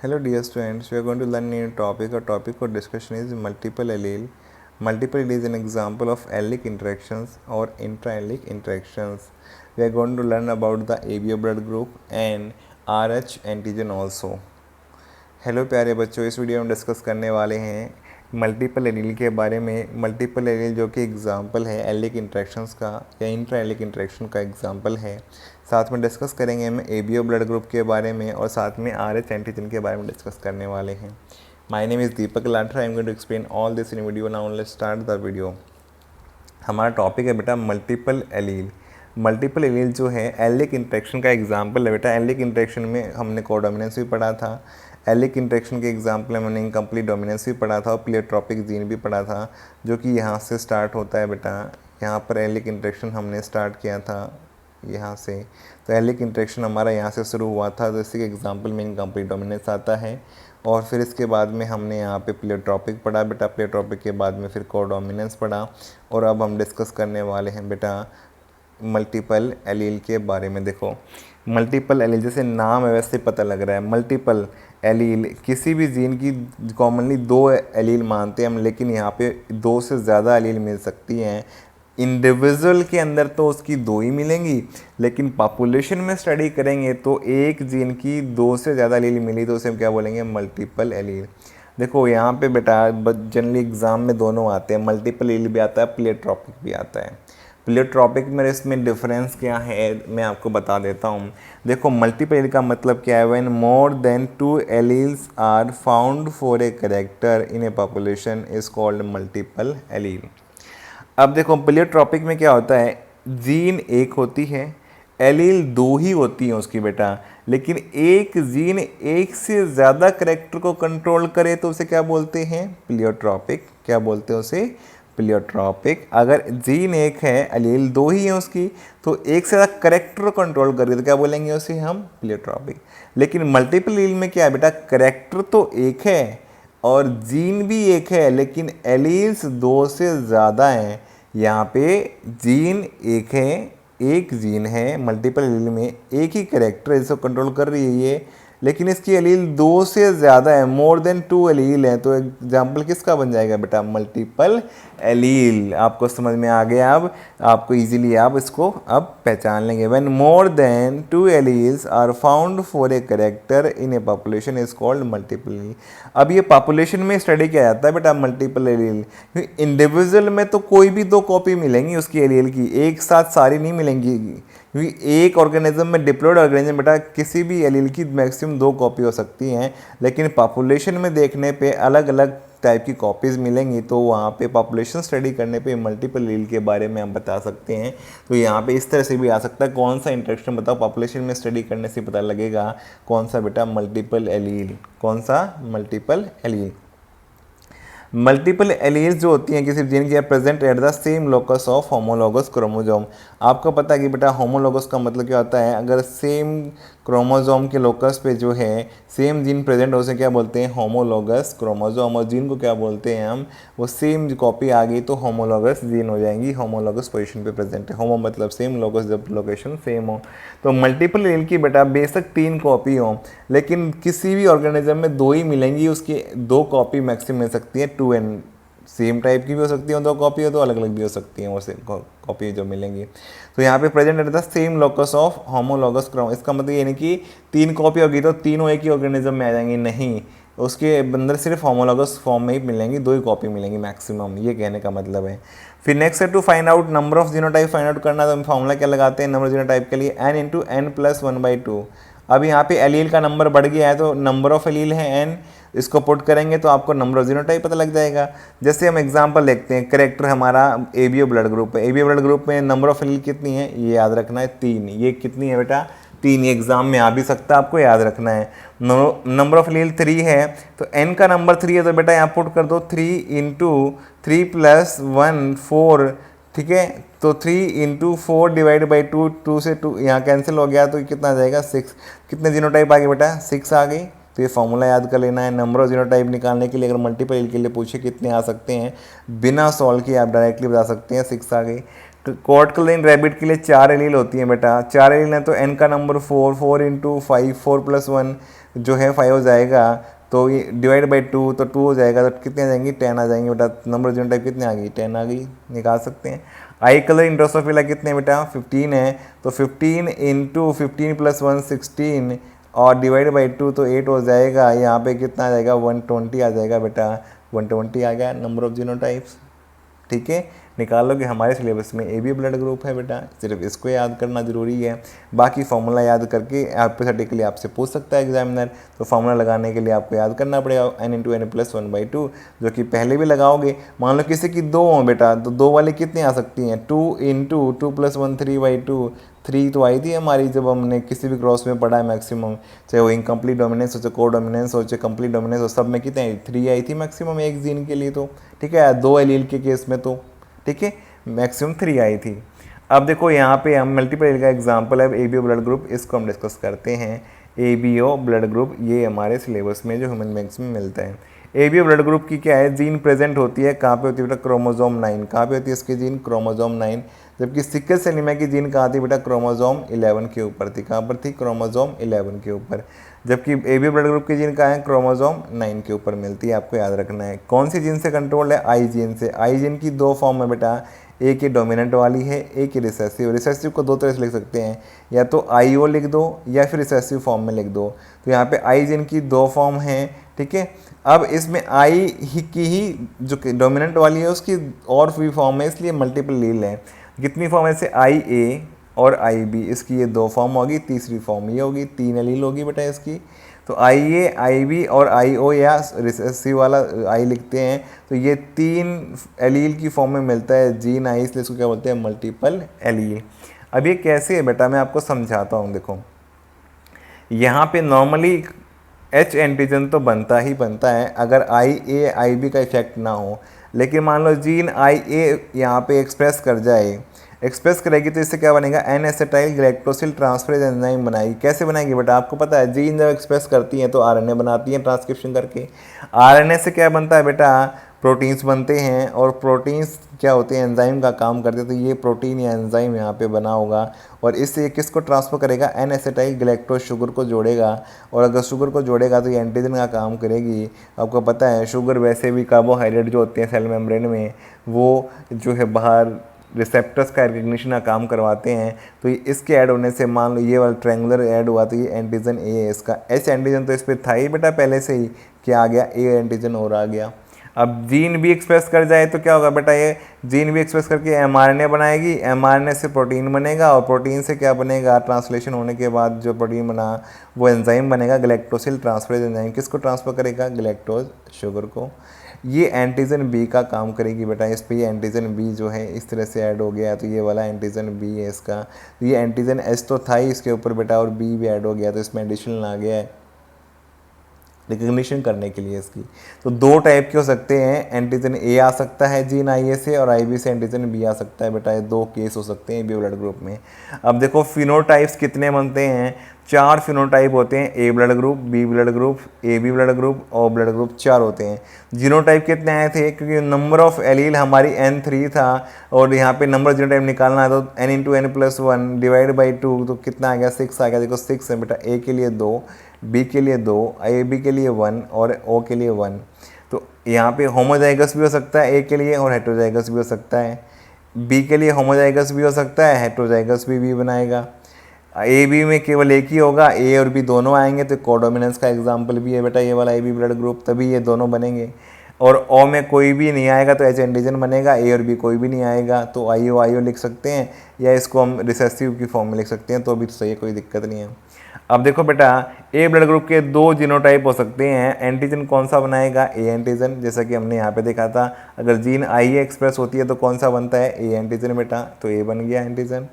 Hello dear students, we are going to learn a new topic. Our topic for discussion is multiple allele. Multiple allele is an example of allelic interactions or intra-allelic interactions. We are going to learn about the ABO blood group and RH antigen also. Hello प्यारे बच्चों, इस video में discuss करने वाले हैं multiple allele के बारे में। मल्टीपल एलील जो कि एग्जांपल है एलिक इंट्रैक्शंस का या इंट्रा एलिक इंट्रैक्शन का एग्जांपल है। साथ में डिस्कस करेंगे हम एबीओ ब्लड ग्रुप के बारे में और साथ में आरएच एंटीजन के बारे में डिस्कस करने वाले हैं। My name is Deepak Lathar. I am going to explain all this in video. Now let's start the video. हमारा टॉपिक है बेटा मल्टीपल एलील। मल्टीपल एलील जो है एलिक इंट्रैक्शन का एग्जांपल है बेटा। एलिक इंट्रैक्शन में हमने कोडोमिनेंस भी पढ़ा था। एलिक इंट्रैक्शन के एग्जांपल में हमने इनकम्प्लीट डोमिनेंस भी पढ़ा था और प्लेयोट्रॉपिक जीन भी पढ़ा था, जो कि यहाँ से स्टार्ट होता है बेटा। यहाँ पर एलिक इंट्रैक्शन हमने स्टार्ट किया था यहाँ से, तो एलिक इंट्रैक्शन हमारा यहाँ से शुरू हुआ था। तो इसी के एग्जांपल में इनकम्प्लीट डोमिनेंस आता है और फिर इसके बाद में हमने यहाँ पे प्लेयोट्रॉपिक पढ़ा बेटा। प्लेयोट्रॉपिक के बाद में फिर कोडोमिनेंस पढ़ा और अब हम डिस्कस करने वाले हैं बेटा मल्टीपल एलील के बारे में। देखो मल्टीपल एलील जैसे नाम है वैसे पता लग रहा है। मल्टीपल एलील किसी भी जीन की कॉमनली दो एलील मानते हैं हम, लेकिन यहाँ पे दो से ज़्यादा एलील मिल सकती हैं। इंडिविजुअल के अंदर तो उसकी दो ही मिलेंगी, लेकिन पॉपुलेशन में स्टडी करेंगे तो एक जीन की दो से ज़्यादा एलील मिली तो उसे हम क्या बोलेंगे, मल्टीपल एलील। देखो यहाँ पे बेटा जनरली एग्जाम में दोनों आते हैं, मल्टीपल एलील भी आता है, प्लेयोट्रॉपिक भी आता है। प्लेयोट्रॉपिक में इसमें डिफरेंस क्या है मैं आपको बता देता हूँ। देखो मल्टीपल एलील का मतलब क्या है, when more than two alleles are found for a character in a population is called multiple allele. अब देखो प्लेयोट्रॉपिक में क्या होता है, जीन एक होती है, एलील दो ही होती हैं उसकी बेटा, लेकिन एक जीन एक से ज़्यादा कैरेक्टर को कंट्रोल करे तो उसे क्या बोलते हैं, प्लेयोट्रॉपिक। क्या बोलते हैं उसे, प्लेयोट्रॉपिक। अगर जीन एक है एलील दो ही है उसकी, तो एक से ज़्यादा कैरेक्टर को कंट्रोल कर रही तो क्या बोलेंगे उसे हम, प्लेयोट्रॉपिक। लेकिन मल्टीपल एलील में क्या है बेटा, कैरेक्टर तो एक है और जीन भी एक है, लेकिन एलील्स दो से ज़्यादा हैं। यहाँ पे जीन एक है, एक जीन है मल्टीपल एलील में, एक ही कैरेक्टर है जिसको कंट्रोल कर रही है ये, लेकिन इसकी एलील दो से ज़्यादा है, मोर देन टू एलील है। तो एग्जाम्पल किसका बन जाएगा बेटा, मल्टीपल एलील। आपको समझ में आ गया, अब आपको इजीली आप इसको अब पहचान लेंगे। When more than two alleles are found for a character in a population is called multiple allele. अब ये पॉपुलेशन में स्टडी किया जाता है बेटा मल्टीपल एलील। इंडिविजुअल में तो कोई भी दो कॉपी मिलेंगी उसकी एलील की, एक साथ सारी नहीं मिलेंगी, क्योंकि एक ऑर्गेनिज्म में डिप्लॉयड ऑर्गेनिज्म बेटा किसी भी एलील की मैक्सिमम दो कॉपी हो सकती हैं, लेकिन पॉपुलेशन में देखने पे अलग अलग टाइप की कॉपीज़ मिलेंगी। तो वहाँ पे पॉपुलेशन स्टडी करने पे मल्टीपल एलील के बारे में हम बता सकते हैं। तो यहाँ पे इस तरह से भी आ सकता है, कौन सा इंट्रैक्शन बताओ पॉपुलेशन में स्टडी करने से पता लगेगा कौन सा बेटा मल्टीपल एलील, कौन सा मल्टीपल एलील। मल्टीपल एलील्स जो होती हैं किसी जीन की present at the same locus of homologous chromosome. आपको पता है कि बेटा होमोलोगस का मतलब क्या होता है, अगर सेम क्रोमोसोम के लोकस पे जो है सेम जीन प्रेजेंट हो, उसे क्या बोलते हैं, होमोलोगस क्रोमोसोम। और जीन को क्या बोलते हैं हम, वो सेम कॉपी आ गई तो होमोलोगस जीन हो जाएंगी, होमोलोगस पोजीशन पे प्रेजेंट है। होमो मतलब सेम, लोगस जब लोकेशन सेम हो। तो मल्टीपल एलील की बेटा बेशक तीन कॉपी हो, लेकिन किसी भी ऑर्गेनिज्म में दो ही मिलेंगी, उसकी दो कॉपी मैक्सिमम मिल सकती है, टू एंड सेम टाइप की भी हो सकती है, दो कॉपी हो तो अलग अलग भी हो सकती हैं वो से कॉपी जो मिलेंगी। तो यहाँ पे present at the same locus of homologous Chrome, इसका मतलब ये नहीं कि तीन कॉपी होगी तो तीनों एक ही ऑर्गेनिज्म में आ जाएंगी, नहीं, उसके अंदर सिर्फ होमोलोगस फॉर्म में ही मिलेंगी, दो ही कॉपी मिलेंगी मैक्सिमम, ये कहने का मतलब है। फिर नेक्स्ट है to find out number of genotype find out करना, तो हम फॉर्मूला क्या लगाते हैं नंबर जीनोटाइप के लिए, n इंटू एन प्लस 1/2। अब यहाँ पे एलील का नंबर बढ़ गया है तो नंबर ऑफ एलील है n, इसको पुट करेंगे तो आपको नंबर ऑफ जीनोटाइप पता लग जाएगा। जैसे हम एग्जांपल देखते हैं, कैरेक्टर हमारा एबीओ ब्लड ग्रुप है, एबीओ ब्लड ग्रुप में नंबर ऑफ एलील कितनी है, ये याद रखना है 3। ये कितनी है बेटा, 3। ये एग्जाम में आ भी सकता है, आपको याद रखना है। नंबर ऑफ एलील 3 है तो n का नंबर 3 है तो बेटा यहाँ पुट कर दो 3 इंटू 3 प्लस 1 4, ठीक है। तो 3 इंटू 4 डिवाइड बाई 2, 2 से 2 यहाँ कैंसिल हो गया तो कितना आ जाएगा 6। कितने जीनोटाइप आ गए बेटा, 6 आ गई। तो ये फॉर्मूला याद कर लेना है। नंबर ऑफ जीनोटाइप निकालने के लिए अगर मल्टीपल एलील के लिए पूछे कितने आ सकते हैं, बिना सॉल्व किए आप डायरेक्टली बता सकते हैं, 6 आ गई। कॉट क्लेन रैबिट के लिए 4 एलील होती हैं बेटा, 4 एलील हैं तो n का नंबर 4, 4 इंटू 5, 4 प्लस 1 जो है 5 हो जाएगा, तो ये डिवाइड बाई 2 तो 2 हो जाएगा, तो कितने आ जाएंगी 10 आ जाएंगे बेटा। नंबर जीनोटाइप कितने आ गई 10 आ गई, निकाल सकते हैं। आई कलर इन ड्रोसोफिला कितने बेटा 15 है, तो 15 इंटू 15 प्लस 1 16 और डिवाइड बाई 2 तो 8 हो जाएगा। यहाँ पे कितना आ जाएगा 120 आ जाएगा बेटा, 120 आ गया नंबर ऑफ जीनोटाइप्स। ठीक है, निकाल लो कि हमारे सिलेबस में ए बी ब्लड ग्रुप है बेटा, सिर्फ इसको याद करना जरूरी है। बाकी फॉर्मूला याद करके हाइपोथेटिकली आपसे पूछ सकता है एग्जामिनर, तो फॉर्मूला लगाने के लिए आपको याद करना पड़ेगा n इंटू एन प्लस 1/2, जो कि पहले भी लगाओगे। मान लो किसी की 2 हो बेटा, तो 2 वाली कितनी आ सकती हैं 2 इंटू 2 प्लस 1 3/2, 3 तो आई थी हमारी जब हमने किसी भी क्रॉस में पढ़ा है मैक्सिमम, चाहे वो इनकम्प्लीट डोमिनेंस हो, चाहे को डोमिनेंस हो, चाहे कंप्लीट डोमिनेंस हो, सब में कितने आई 3 आई थी मैक्सिमम एक जीन के लिए। तो ठीक है, 2 एलील के केस में तो ठीक है मैक्सिमम 3 आई थी। अब देखो यहाँ पे हम मल्टीपल एलील का एग्जांपल है एबीओ ब्लड ग्रुप, इसको हम डिस्कस करते हैं। एबीओ ब्लड ग्रुप ये हमारे सिलेबस में जो ह्यूमन बींग्स में मिलता है। एबीओ ब्लड ग्रुप की क्या है, जीन प्रेजेंट होती है, कहाँ पे होती है बेटा क्रोमोजोम 9, कहाँ पे होती है इसकी जीन क्रोमोजोम 9, जबकि सिकल सेल एनीमिया की जीन कहाँ थी बेटा क्रोमोजोम 11 के ऊपर थी, कहाँ पर थी क्रोमोजोम 11 के ऊपर, जबकि एबीओ ब्लड ग्रुप की जीन कहाँ है क्रोमोजोम 9 के ऊपर मिलती है। आपको याद रखना है कौन सी जीन से कंट्रोल है, आई जीन से। आई जीन की 2 फॉर्म है बेटा, एक ये डोमिनेंट वाली है, एक ही रिसेसिव। रिसेसिव को 2 तरह से लिख सकते हैं, या तो आईओ लिख दो या फिर रिसेसिव फॉर्म में लिख दो। तो यहाँ पे आई जीन की 2 फॉर्म हैं, ठीक है। अब इसमें आई ही की ही जो डोमिनेंट वाली है उसकी और भी फॉर्म है, इसलिए मल्टीपल लील है। कितनी फॉर्म है ऐसे, आई ए और आई बी, इसकी ये 2 फॉर्म होगी, तीसरी फॉर्म ये होगी, 3 एलील होगी बेटा इसकी। तो आई ए आई बी और आई ओ या रिसेसिव वाला आई लिखते हैं, तो ये 3 एलील की फॉर्म में मिलता है जीन आई, इसलिए इसको क्या बोलते हैं मल्टीपल एलील। अब ये कैसे है बेटा मैं आपको समझाता हूँ। देखो यहाँ पे नॉर्मली एच एंटीजन तो बनता ही बनता है अगर आई ए आई बी का इफेक्ट ना हो, लेकिन मान लो जीन आई ए यहाँ पे एक्सप्रेस कर जाए, एक्सप्रेस करेगी तो इससे क्या बनेगा N acetyl glycosyl transferase enzyme बनाएगी। कैसे बनाएगी बेटा आपको पता है, जीन जब एक्सप्रेस करती हैं तो आरएनए बनाती हैं ट्रांसक्रिप्शन करके। आरएनए से क्या बनता है बेटा प्रोटीन्स बनते हैं, और प्रोटीन्स क्या होते हैं एंजाइम का काम करते हैं। तो ये प्रोटीन या एंजाइम यहाँ पे बना होगा, और इससे ये किसको ट्रांसफर करेगा एन एसिटाइल ग्लाइकोज शुगर को जोड़ेगा, और अगर शुगर को जोड़ेगा तो ये एंटीजन का काम करेगी। आपको पता है शुगर वैसे भी कार्बोहाइड्रेट जो होते हैं सेल मेम्ब्रेन में, वो जो है बाहर रिसेप्टर्स का रिकग्निशन का काम करवाते हैं। तो इसके ऐड होने से मान लो ये वाला ट्रायंगुलर ऐड हुआ तो ये एंटीजन ए है इसका। एच एंटीजन तो इस पर था ही बेटा पहले से ही, क्या आ गया ए एंटीजन और आ गया। अब जीन भी एक्सप्रेस कर जाए तो क्या होगा बेटा, ये जीन भी एक्सप्रेस करके एमआरएनए बनाएगी, एमआरएनए से प्रोटीन बनेगा, और प्रोटीन से क्या बनेगा ट्रांसलेशन होने के बाद जो प्रोटीन बना वो एंजाइम बनेगा ग्लैक्टोसिल ट्रांसफरेज एंजाइम। किसको ट्रांसफर करेगा ग्लैक्टोज शुगर को। ये एंटीजन बी का काम करेगी बेटा, इस पर ये एंटीजन बी जो है इस तरह से ऐड हो गया, तो ये वाला एंटीजन बी है इसका। तो ये एंटीजन एच तो था ही इसके ऊपर बेटा, और बी भी ऐड हो गया, तो इसमें एडिशनल आ गया है रिकग्निशन करने के लिए इसकी। तो 2 टाइप के हो सकते हैं, एंटीजन ए आ सकता है जीन आई ए से, और आई बी से एंटीजन बी आ सकता है बेटा। ये 2 केस हो सकते हैं बी ब्लड ग्रुप में। अब देखो फिनोटाइप्स कितने बनते हैं, 4 फिनोटाइप होते हैं, A blood group, B blood group, A B blood group और ब्लड ग्रुप 4 होते हैं। जीनोटाइप कितने आए थे, क्योंकि नंबर ऑफ एलील हमारी N3 था, और यहाँ पे नंबर जीनोटाइप निकालना है तो n into n plus 1 divide by 2, तो कितना आ गया 6 आ गया। देखो 6 है बेटा, ए के लिए 2, बी के लिए 2, ए बी के लिए 1 और ओ के लिए 1। तो यहाँ पे होमोजाइगस भी हो सकता है ए के लिए, और हेट्रोजाइगस भी हो सकता है। बी के लिए होमोजाइगस भी हो सकता है, हेट्रोजाइगस भी बनाएगा। ए बी में केवल एक ही होगा, ए और बी दोनों आएंगे, तो कोडोमिनेंस का एग्जाम्पल भी है बेटा ये वाला ए बी ब्लड ग्रुप, तभी ये दोनों बनेंगे। और ओ में कोई भी नहीं आएगा तो एच एंटीजन बनेगा, ए और बी कोई भी नहीं आएगा तो आईओ लिख सकते हैं, या इसको हम रिसेसिव की फॉर्म में लिख सकते हैं, तो भी सही है, कोई दिक्कत नहीं है। अब देखो बेटा ए ब्लड ग्रुप के 2 जीनोटाइप हो सकते हैं, एंटीजन कौन सा बनाएगा ए एंटीजन, जैसा कि हमने यहाँ पे देखा था। अगर जीन आई एक्सप्रेस होती है तो कौन सा बनता है ए एंटीजन बेटा, तो ए बन गया एंटीजन।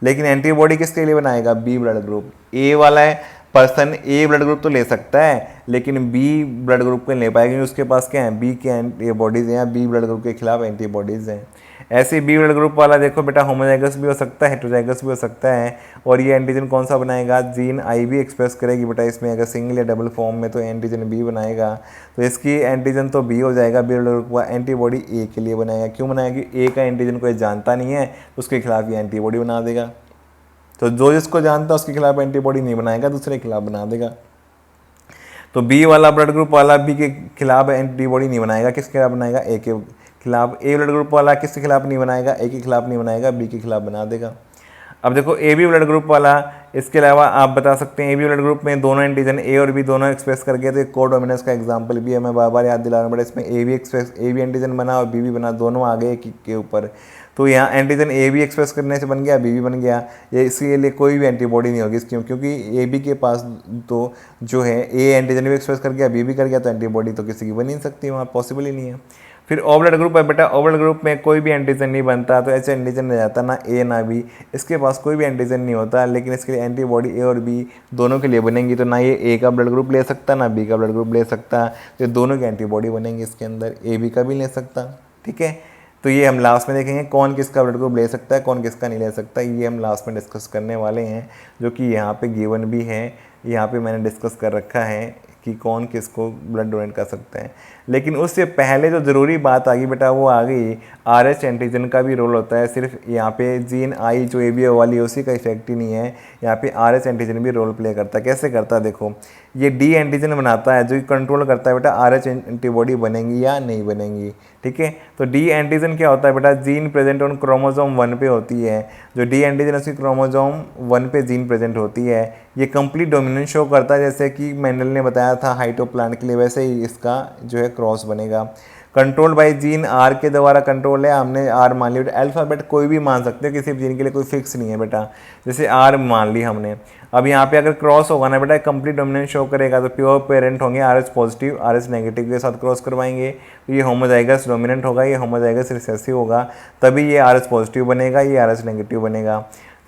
लेकिन एंटीबॉडी किसके लिए बनाएगा बी ब्लड ग्रुप। ए वाला है पर्सन ए ब्लड ग्रुप तो ले सकता है, लेकिन बी ब्लड ग्रुप को नहीं ले पाएगा, क्योंकि उसके पास क्या है बी के एंटीबॉडीज़ हैं, बी ब्लड ग्रुप के खिलाफ एंटीबॉडीज़ हैं। ऐसे बी ब्लड ग्रुप वाला देखो बेटा होमोजाइगस भी हो सकता है, हेट्रोजाइगस भी हो सकता है। और ये एंटीजन कौन सा बनाएगा, जीन आई बी एक्सप्रेस करेगी बेटा इसमें, अगर सिंगल या डबल फॉर्म में तो एंटीजन बी बनाएगा, तो इसकी एंटीजन तो बी हो जाएगा, बी ब्लड ग्रुप का एंटीबॉडी ए के लिए बनाएगा। क्यों बनाएगी, ए का एंटीजन को ये जानता नहीं है, उसके खिलाफ ये एंटीबॉडी बना देगा। तो जो जिसको जानता है उसके खिलाफ एंटीबॉडी नहीं बनाएगा, दूसरे के खिलाफ बना देगा। तो बी वाला ब्लड ग्रुप वाला बी के खिलाफ एंटीबॉडी नहीं बनाएगा, किसके खिलाफ बनाएगा, ए के खिलाफ। ए ब्लड ग्रुप वाला किसके खिलाफ नहीं बनाएगा, ए के खिलाफ नहीं बनाएगा, बी के खिलाफ बना देगा। अब देखो ए बी ब्लड ग्रुप वाला, इसके अलावा आप बता सकते हैं ए बी ब्लड ग्रुप में दोनों एंटीजन ए और बी दोनों एक्सप्रेस कर गए, तो एक कोडोमिनेंस का एग्जांपल भी है, मैं बार बार याद दिला रहा हूँ, बट इसमें ए बी एंटीजन बना और बी भी बना, दोनों आ गए के ऊपर। तो यहाँ एंटीजन ए बी एक्सप्रेस करने से बन गया, बी भी बन गया, ये इसके लिए कोई भी एंटीबॉडी नहीं होगी इसकी, क्योंकि ए बी के पास तो जो है ए एंटीजन भी एक्सप्रेस कर गया, बी भी कर गया, तो एंटीबॉडी तो किसी की बन ही नहीं सकती, वहाँ पॉसिबल ही नहीं है। फिर ओ ब्लड ग्रुप है बेटा, ओ ब्लड ग्रुप में कोई भी एंटीजन नहीं बनता, तो ऐसे एंटीजन रह जाता ना ए ना बी, इसके पास कोई भी एंटीजन नहीं होता, लेकिन इसके लिए एंटीबॉडी ए और बी दोनों के लिए बनेंगी, तो ना ये ए का ब्लड ग्रुप ले सकता ना बी का ब्लड ग्रुप ले सकता, तो दोनों की एंटीबॉडी बनेंगी इसके अंदर, ए बी का भी ले सकता। ठीक है, तो ये हम लास्ट में देखेंगे कौन किसका ब्लड ग्रुप ले सकता है, कौन किसका नहीं ले सकता, ये हम लास्ट में डिस्कस करने वाले हैं, जो कि यहाँ पे गिवन भी है, यहाँ पे मैंने डिस्कस कर रखा है कि कौन किसको ब्लड डोनेट कर सकते हैं। लेकिन उससे पहले जो ज़रूरी बात आ गई बेटा, वो आ गई RH एंटीजन का भी रोल होता है, सिर्फ यहाँ पे जीन आई जो ABO वाली है उसी का इफेक्ट ही नहीं है, यहाँ पे RH एंटीजन भी रोल प्ले करता है। कैसे करता है देखो, ये D एंटीजन बनाता है जो कंट्रोल करता है बेटा RH एंटीबॉडी बनेंगी या नहीं बनेंगी। ठीक है, तो D एंटीजन क्या होता है बेटा, जीन प्रेजेंट ऑन क्रोमोसोम 1 पे होती है, जो D एंटीजन उसकी क्रोमोसोम 1 पे जीन प्रेजेंट होती है, ये कंप्लीट डोमिनेंस शो करता है, जैसे कि मेंडल ने बताया था हाइटोप्लांट के लिए, वैसे ही इसका जो है क्रॉस बनेगा। कंट्रोल बाय जीन आर के द्वारा कंट्रोल है, हमने आर मान ली, अल्फ़ाबेट कोई भी मान सकते हो, किसी भी जीन के लिए कोई फिक्स नहीं है बेटा, जैसे आर मान ली हमने। अब यहाँ पे अगर क्रॉस होगा ना बेटा, कंप्लीट डोमिनेंस शो करेगा, तो प्योर पेरेंट होंगे, RH पॉजिटिव RH नेगेटिव के साथ क्रॉस करवाएंगे, तो ये होमोजाइगस डोमिनेंट होगा, ये होमोजाइगस रिसेसिव होगा, तभी ये RH पॉजिटिव बनेगा, ये RH नेगेटिव बनेगा।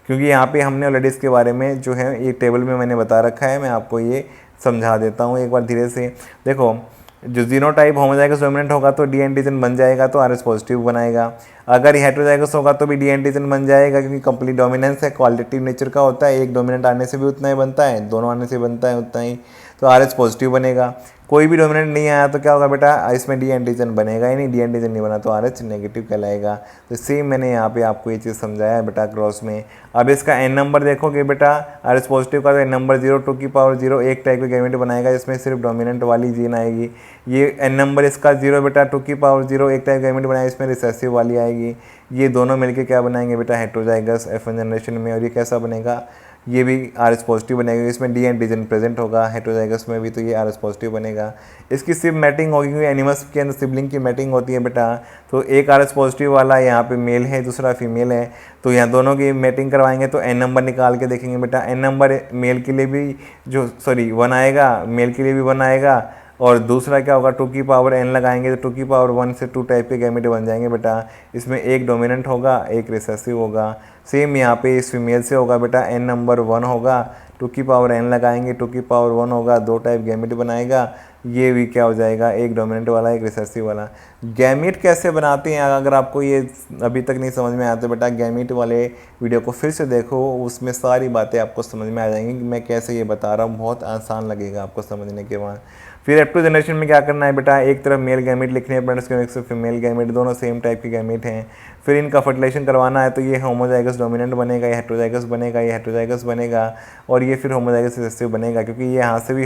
क्योंकि यहाँ पे हमने ऑलरेडी इसके बारे में जो है ये टेबल में मैंने बता रखा है, मैं आपको ये समझा देता हूँ एक बार धीरे से। देखो, जो जीनोटाइप होमोजाइगस डोमिनेंट होगा तो D एंटीजन बन जाएगा, तो RH पॉजिटिव बनाएगा। अगर हेटेरोजाइगस होगा तो भी D एंटीजन बन जाएगा, क्योंकि कंप्लीट डोमिनेंस है, क्वालिटेटिव नेचर का होता है, एक डोमिनेंट आने से भी उतना ही बनता है, दोनों आने से बनता है उतना ही, तो RH पॉजिटिव बनेगा। कोई भी डोमिनेंट नहीं आया तो क्या होगा बेटा, इसमें D एंटीजन बनेगा ही नहीं, D एंटीजन नहीं बना तो RH नेगेटिव कहलाएगा। तो सेम मैंने यहाँ पे आपको ये चीज़ समझाया है बेटा क्रॉस में। अब इसका N नंबर देखोगे बेटा, RH पॉजिटिव का तो N नंबर 0 एक टाइप का गैमेट बनाएगा, जिसमें सिर्फ डोमिनेंट वाली जीन आएगी। ये N नंबर इसका 0 बेटा 2 एक टाइप गैमेट बनाएगा, इसमें रिसेसिव वाली आएगी। ये दोनों मिलके क्या बनाएंगे बेटा, हेटेरोजाइगस F1 जनरेशन में, और ये कैसा बनेगा, ये भी RH पॉजिटिव बनेगा, इसमें D एंटीजन प्रेजेंट होगा हेटेरोजाइगस में भी, तो ये RH पॉजिटिव बनेगा। इसकी सिर्फ मैटिंग होगी, क्योंकि एनिमल्स के अंदर सिबलिंग की मैटिंग होती है बेटा, तो एक RH पॉजिटिव वाला यहाँ पे मेल है, दूसरा फीमेल है, तो यहाँ दोनों की मैटिंग करवाएंगे, तो N नंबर निकाल के देखेंगे बेटा, N नंबर मेल के लिए भी 1 आएगा, मेल के लिए भी 1 आएगा, और दूसरा क्या होगा 2n लगाएंगे तो 2 से 2 टाइप के गैमेट बन जाएंगे बेटा। इसमें एक डोमिनेंट होगा, एक रिसेसिव होगा। सेम यहाँ पे इस फीमेल से होगा बेटा, N नंबर 1 होगा, 2n लगाएंगे 2 होगा, 2 टाइप गैमेट बनाएगा। ये भी क्या हो जाएगा, एक डोमिनेंट वाला एक रिसेसिव वाला। गैमेट कैसे बनाते हैं, अगर आपको ये अभी तक नहीं समझ में आया तो बेटा गैमेट वाले वीडियो को फिर से देखो, उसमें सारी बातें आपको समझ में आ जाएंगी कि मैं कैसे ये बता रहा हूँ, बहुत आसान लगेगा आपको समझने के बाद। फिर F2 जनरेशन में क्या करना है बेटा, एक तरफ मेल गैमेट लिखने हैं, पेरेंट्स के एक फीमेल गैमेट, दोनों सेम टाइप के गैमेट हैं। फिर इनका फर्टिलाइजेशन करवाना है, तो ये होमोजाइगस डोमिनेंट बनेगा, ये हेटेरोजाइगस बनेगा, ये हेटेरोजाइगस बनेगा, और ये फिर होमोजाइगस रिसेसिव बनेगा, क्योंकि ये यहाँ से भी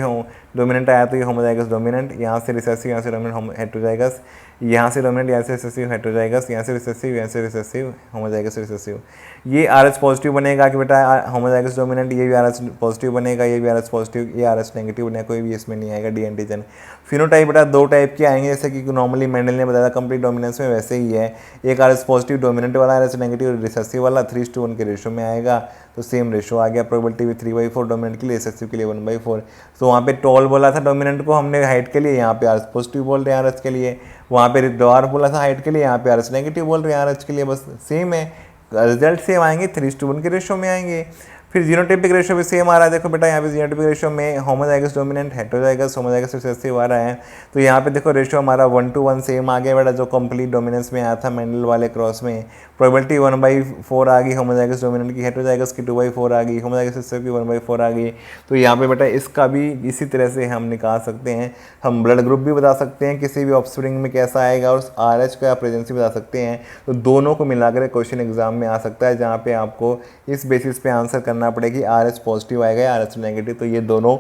डोमिनेंट आया तो ये होमोजाइगस डोमिनेंट, यहाँ से रिसेसिव, यहाँ से डोमिनेंट हेटेरोजाइगस, यहाँ से डोमिनेंट, यहाँ से रिसेसिव हेटेरोजाइगस, यहाँ से रिसेसिव, यहाँ से रिसेसिव होमोजाइगस रिसेसिव। ये RH पॉजिटिव बनेगा कि बेटा होमोजाइगस डोमिनेंट, ये भी RH पॉजिटिव बनेगा, ये भी RH पॉजिटिव, ये RH नेगेटिव बनेगा, कोई भी इसमें नहीं आएगा D एंटीजन। फिनोटाइप बेटा 2 टाइप के आएंगे, जैसे कि नॉर्मली मेंडल ने बताया कंप्लीट डोमिनेंस में, वैसे ही है, एक RH पॉजिटिव डोमिनेंट वाला, RH नेगेटिव रिसेसिव वाला 3:1 के रेशो में आएगा, तो सेम रेशो आ गया। प्रोबेबिलिटी भी 3/4 डोमिनेंट के लिए, रिसेसिव के लिए 1/4। तो वहाँ पे टॉल बोला था डोमिनेंट को हमने हाइट के लिए, यहाँ पे RH पॉजिटिव बोल रहे हैं RH के लिए, वहाँ पे डॉर्फ बोला था हाइट के लिए, यहाँ पे RH नेगेटिव बोल रहे हैं RH के लिए, बस सेम है, रिजल्ट सेम आएंगे, 3:1 के रेशो में आएंगे। फिर जीनोटाइपिक रेशो भी सेम आ रहा है, देखो बेटा यहाँ पे जीनोटाइपिक रेशो में homozygous dominant, heterozygous, homozygous recessive आ रहा है, तो यहाँ पे देखो रेशो हमारा 1:1 सेम आ गया बेटा, जो कंप्लीट डोमिनेंस में आया था मेंडल वाले क्रॉस में। प्रोबेबिलिटी 1/4 आ गई होमोजाइगस डोमिनेंट की, हेटेरोजाइगस की 2/4 आ गई, होमोजाइगस रिसेसिव की 1/4 आ गई। तो यहाँ पे बेटा इसका भी इसी तरह से हम निकाल सकते हैं, हम ब्लड ग्रुप भी बता सकते हैं किसी भी ऑफस्प्रिंग में कैसा आएगा, और RH का प्रेजेंसी बता सकते हैं। तो दोनों को मिलाकर क्वेश्चन एग्जाम में आ सकता है, जहाँ पे आपको इस बेसिस पे आंसर करना पड़ेगी, RH पॉजिटिव आएगा या RH नेगेटिव, तो ये दोनों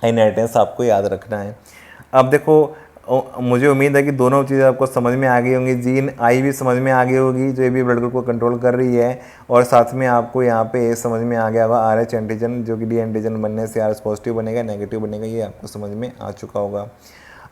इनहेरिटेंस आपको याद रखना है। अब देखो मुझे उम्मीद है कि दोनों चीज़ें आपको समझ में आ गई होंगी। जीन आई भी समझ में आ गई होगी जो भी ब्लड ग्रुप को कंट्रोल कर रही है, और साथ में आपको यहाँ पे ये समझ में आ गया होगा आर एच एंटीजन जो कि डी एंटीजन बनने से आर एच पॉजिटिव बनेगा, नेगेटिव बनेगा, ये आपको समझ में आ चुका होगा।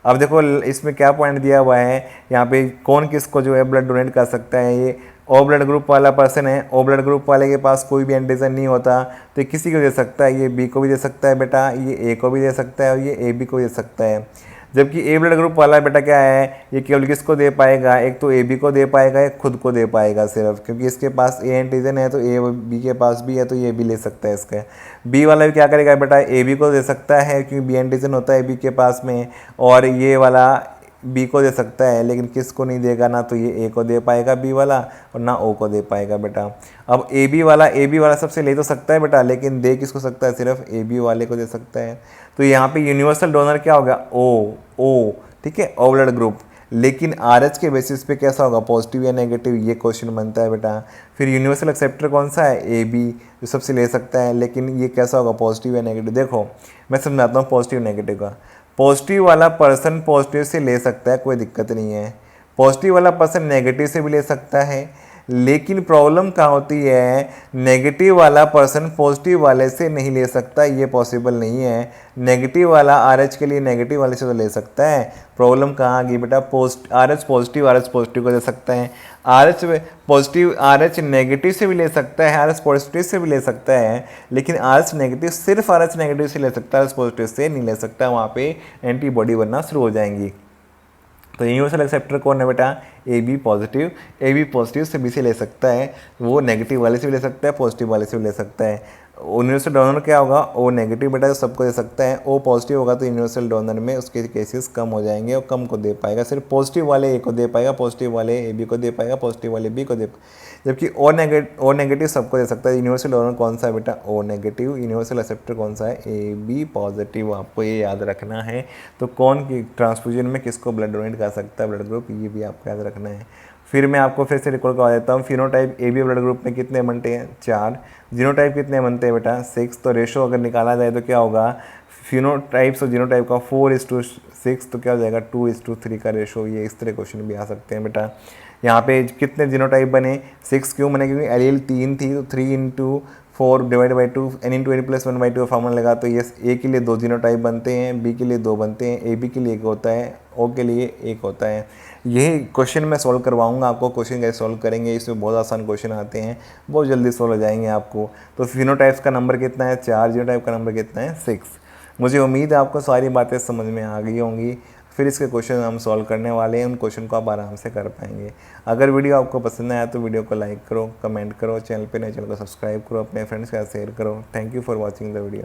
अब देखो इसमें क्या पॉइंट दिया हुआ है यहाँ पे, कौन किसको जो है ब्लड डोनेट कर सकता है। ये ओ ब्लड ग्रुप वाला पर्सन है, ओ ब्लड ग्रुप वाले के पास कोई भी एंटीजन नहीं होता तो किसी को दे सकता है, ये बी को भी दे सकता है बेटा, ये ए को भी दे सकता है और ये ए बी को दे सकता है। जबकि ए ब्लड ग्रुप वाला बेटा क्या है, ये केवल किसको दे पाएगा, एक तो ए बी को दे पाएगा, एक खुद को दे पाएगा सिर्फ, क्योंकि इसके पास ए एंटीजन है तो ए बी के पास भी है तो ये भी ले सकता है इसका। बी वाला भी क्या करेगा बेटा, ए बी को दे सकता है क्योंकि बी एंटीजन होता है बी के पास में, और ये वाला बी को दे सकता है, लेकिन किसको नहीं देगा, ना तो ये ए को दे पाएगा बी वाला और ना ओ को दे पाएगा बेटा। अब ए बी वाला सबसे ले तो सकता है बेटा, लेकिन दे किसको सकता है, सिर्फ ए बी वाले को दे सकता है। तो यहाँ पे यूनिवर्सल डोनर क्या होगा, ओ, ठीक है, ओ ब्लड ग्रुप। लेकिन आर एच के बेसिस पे कैसा होगा, पॉजिटिव या नेगेटिव, ये क्वेश्चन बनता है बेटा। फिर यूनिवर्सल एक्सेप्टर कौन सा है, ए बी, जो सबसे ले सकता है, लेकिन ये कैसा होगा, पॉजिटिव या नेगेटिव। देखो मैं समझाता हूँ पॉजिटिव नेगेटिव का। पॉजिटिव वाला पर्सन पॉजिटिव से ले सकता है, कोई दिक्कत नहीं है। पॉजिटिव वाला पर्सन नेगेटिव से भी ले सकता है, लेकिन प्रॉब्लम क्या होती है, नेगेटिव वाला पर्सन पॉजिटिव वाले से नहीं ले सकता, ये पॉसिबल नहीं है। नेगेटिव वाला आर एच के लिए नेगेटिव वाले से तो ले सकता है। प्रॉब्लम कहाँ आ गई बेटा, आर एच पॉजिटिव को दे सकता है, आर एच नेगेटिव से भी ले सकता है, आर एच पॉजिटिव से भी ले सकता है, लेकिन आर एच नेगेटिव सिर्फ आर एच नेगेटिव से ले सकता है, आर एच पॉजिटिव से नहीं ले सकता। वहाँ पे एंटीबॉडी बनना शुरू हो जाएंगी। तो यूनिवर्सल एक्सेप्टर कौन है बेटा, ए बी पॉजिटिव से बी से ले सकता है, वो नेगेटिव वाले से भी ले सकता है, पॉजिटिव वाले से भी ले सकता है। यूनिवर्सल डोनर क्या होगा, ओ नेगेटिव बेटा, जो सबको दे सकता है। ओ पॉजिटिव होगा तो यूनिवर्सल डोनर में उसके केसेस कम हो जाएंगे और कम को दे पाएगा, सिर्फ पॉजिटिव वाले ए को दे पाएगा, पॉजिटिव वाले ए बी को दे पाएगा, पॉजिटिव वाले बी को दे पाएगा। जबकि ओ नेगेटिव सबको दे सकता है। यूनिवर्सल डोनर कौन सा है बेटा, ओ नेगेटिव। यूनिवर्सल एक्सेप्टर कौन सा है, ए बी पॉजिटिव। आपको ये याद रखना है। तो कौन की ट्रांसफ्यूजन में किसको ब्लड डोनेट कर सकता है ब्लड ग्रुप, ये भी आपको याद रखना है। फिर मैं आपको फिर से रिकॉर्ड करवा देता हूँ। Phenotype A B blood group में कितने बनते हैं, 4। जीनोटाइप कितने बनते हैं बेटा, 6। तो रेशो अगर निकाला जाए तो क्या होगा, फिनोटाइप्स और जीनोटाइप का 4:6, तो क्या हो जाएगा 2:3 का रेशो। ये इस तरह क्वेश्चन भी आ सकते हैं बेटा। यहाँ पे कितने जीनोटाइप बने, 6 क्यों बने, क्योंकि एलील 3 थी, तो 3×4 डिवाइड बाई 2 n×n+1/2 फॉर्मूला लगा, तो ये ए के लिए 2 जीनोटाइप बनते हैं, बी के लिए 2 बनते हैं, ए बी के लिए 1 होता है, ओ के लिए 1 होता है। यही क्वेश्चन मैं सॉल्व करवाऊंगा आपको। क्वेश्चन कैसे सॉल्व करेंगे, इसमें बहुत आसान क्वेश्चन आते हैं, बहुत जल्दी सॉल्व हो जाएंगे आपको। तो फिनोटाइप्स का नंबर कितना है, 4। जीनोटाइप का नंबर कितना है, 6। मुझे उम्मीद है आपको सारी बातें समझ में आ गई होंगी। फिर इसके क्वेश्चन हम सॉल्व करने वाले हैं, उन क्वेश्चन को आप आराम से कर पाएंगे। अगर वीडियो आपको पसंद आया तो वीडियो को लाइक करो, कमेंट करो, चैनल पे नए चैनल को सब्सक्राइब करो, अपने फ्रेंड्स के साथ शेयर करो। Thank you for watching the video.